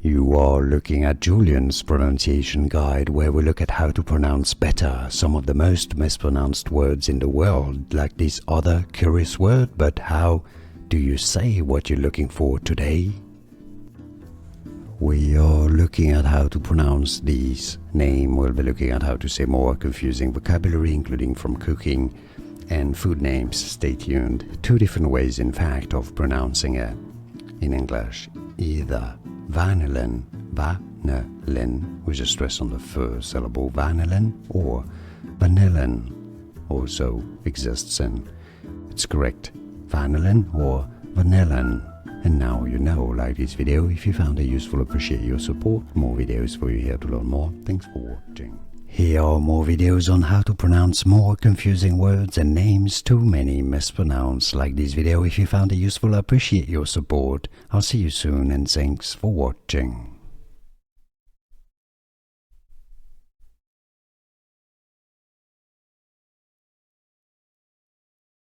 You are looking at Julian's pronunciation guide, where we look at how to pronounce better some of the most mispronounced words in the world, like this other curious word. But how do you say what you're looking for today? We are looking at how to pronounce these names. We'll be looking at how to say more confusing vocabulary, including from cooking and food names. Stay tuned. Two different ways, in fact, of pronouncing it in English. Either vanillin, vanillin, with a stress on the first syllable, vanillin, or vanillin also exists in. It's correct, vanillin or vanillin. And now you know. Like this video if you found it useful. Appreciate your support. More videos for you here to learn more. Thanks for watching. Here are more videos on how to pronounce more confusing words and names too many mispronounced. Like this video if you found it useful. Appreciate your support. I'll see you soon and thanks for watching.